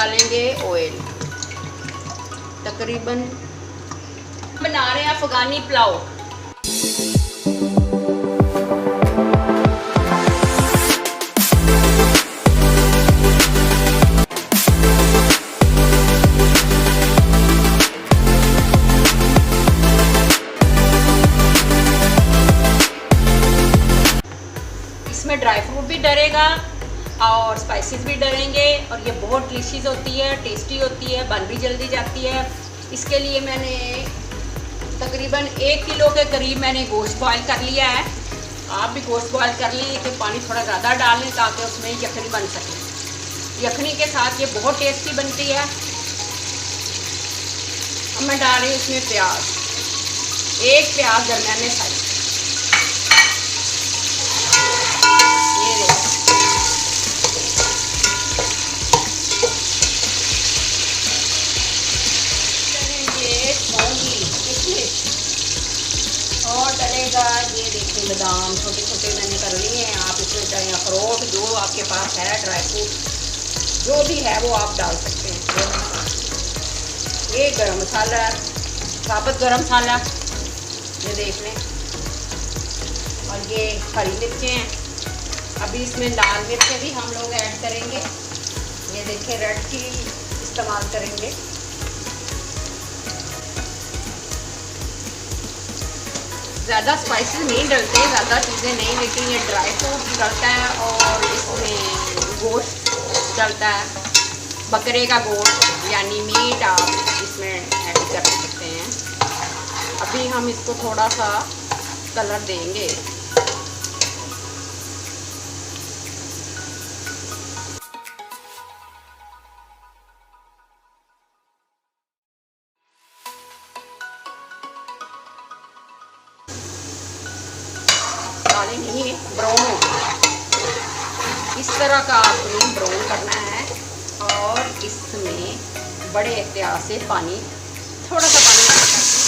डालेंगे ऑयल तकरीबन। बना रहे हैं अफगानी पुलाव। इसमें ड्राई फ्रूट भी डलेगा और स्पाइसेस भी डलेंगे और ये बहुत डिलीशियस होती है, टेस्टी होती है, बन भी जल्दी जाती है। इसके लिए मैंने तकरीबन 1 किलो के करीब मैंने गोश्त बॉयल कर लिया है। आप भी गोश्त बॉयल कर लें, लेकिन पानी थोड़ा ज़्यादा डाल लें ताकि उसमें यखनी बन सके। यखनी के साथ ये बहुत टेस्टी बनती है। अब मैं डाल रही हूँ इसमें प्याज, 1 प्याज दरमियाने साइज। और डलेगा ये देखिए बादाम छोटे छोटे मैंने कर लिए हैं। आप इसमें चाहे अखरोट जो आपके पास है, ड्राई फ्रूट जो भी है वो आप डाल सकते हैं। ये गरम मसाला, साबुत गरम मसाला ये देख लें, और ये हरी मिर्चें हैं। अभी इसमें लाल मिर्चें भी हम लोग ऐड करेंगे। ये देखिए रेड की इस्तेमाल करेंगे। ज़्यादा स्पाइसेस नहीं डलते, ज़्यादा चीज़ें नहीं, लेकिन ये ड्राई फ्रूट डलता है और इसमें गोश्त डलता है, बकरे का गोश्त यानी मीट आप इसमें ऐड कर सकते हैं। अभी हम इसको थोड़ा सा कलर देंगे। काले नहीं है, ब्राउन हो गया। इस तरह का आपने ब्राउन करना है और इसमें बड़े एहतियात से पानी, थोड़ा सा पानी ऐड करके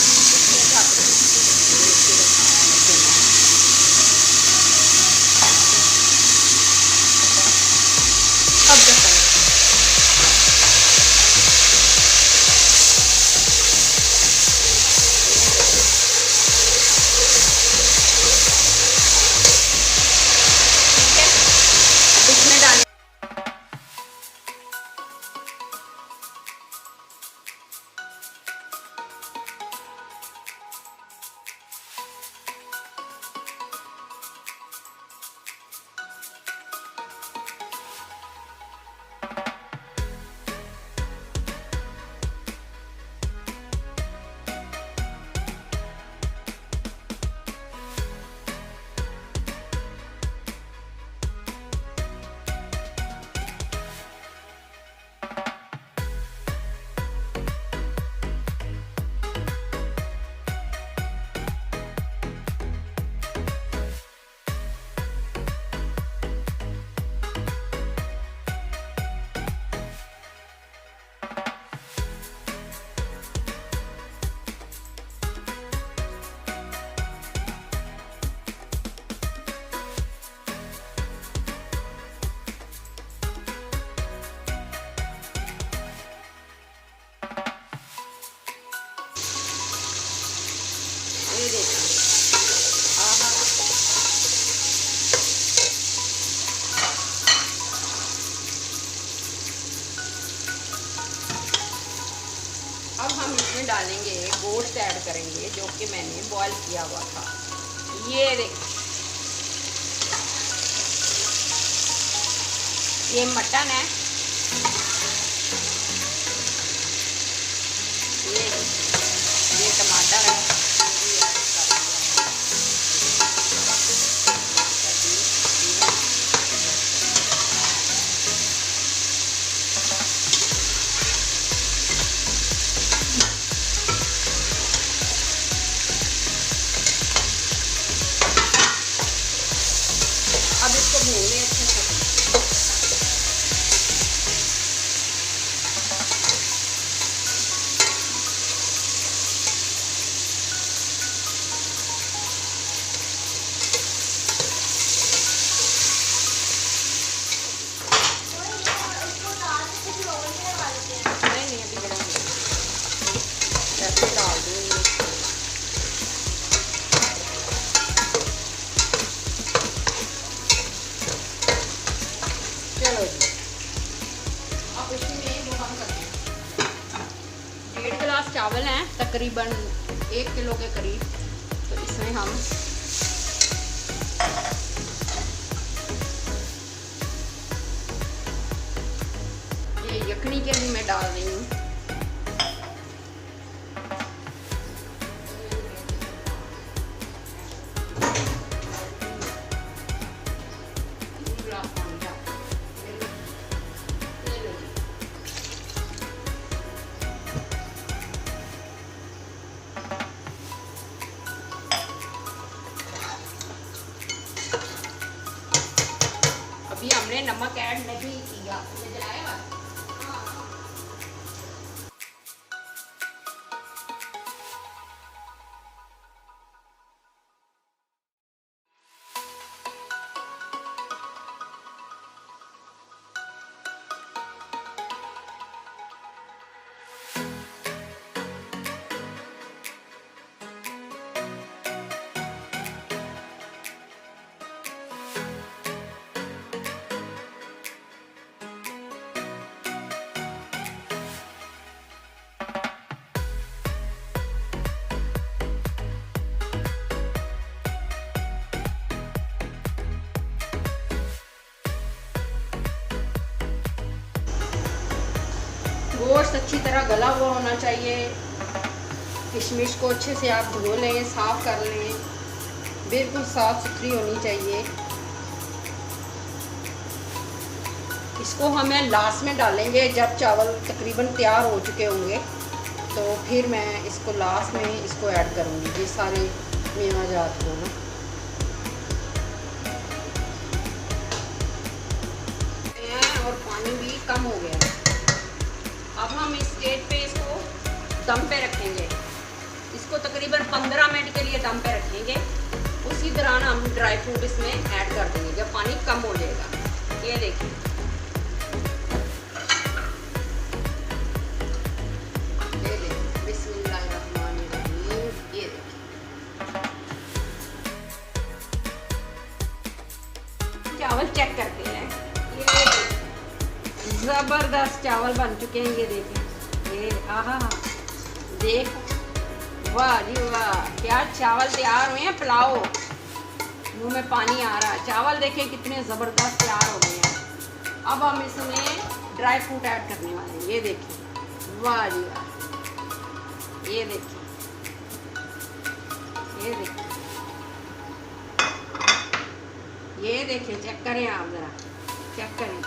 अब हम इसमें डालेंगे गोश्त ऐड करेंगे जो कि मैंने बॉईल किया हुआ था। ये देखिए ये मटन है, ये टमाटर है, अब इसको भूनने अच्छे से। आप इसमें वो हम करते हैं 1.5 गिलास चावल हैं तकरीबन 1 किलो के करीब। तो इसमें हम ये यखनी के भी मैं डाल रही हूँ। अभी हमने नमक ऐड नहीं किया। गोश्त अच्छी तरह गला हुआ होना चाहिए। किशमिश को अच्छे से आप धो लें, साफ़ कर लें, बिल्कुल साफ़ सुथरी होनी चाहिए। इसको हमें लास्ट में डालेंगे जब चावल तकरीबन तैयार हो चुके होंगे, तो फिर मैं इसको लास्ट में इसको ऐड करूँगी ये सारे मेवा जात को ना। और पानी भी कम हो गया। अब हम इस स्टेज पे इसको दम पे रखेंगे। इसको तकरीबन 15 मिनट के लिए दम पे रखेंगे। उसी दौरान हम ड्राई फ्रूट इसमें ऐड कर देंगे जब पानी कम हो जाएगा। ये देखिए, ये देखिए, बिस्मिल्लाहिर्रहमानिर्रहीम। ये देखिए, चावल चेक करते हैं। ये ज़बरदस्त चावल बन चुके हैं। ये देखें, ये आहा, देख, वाह जी वाह, क्या चावल तैयार हुए हैं। पुलाव, मुंह में पानी आ रहा है। चावल देखें कितने ज़बरदस्त तैयार हो गए हैं। अब हम इसमें ड्राई फ्रूट ऐड करने वाले हैं। ये देखिए, वाह जी वाह, ये देखिए, ये देखिए, ये देखिए, चेक करें आप ज़रा, चेक करें।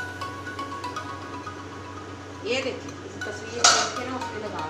ये देखिए, इस तस्वीर को देख के ना उस पर लगा।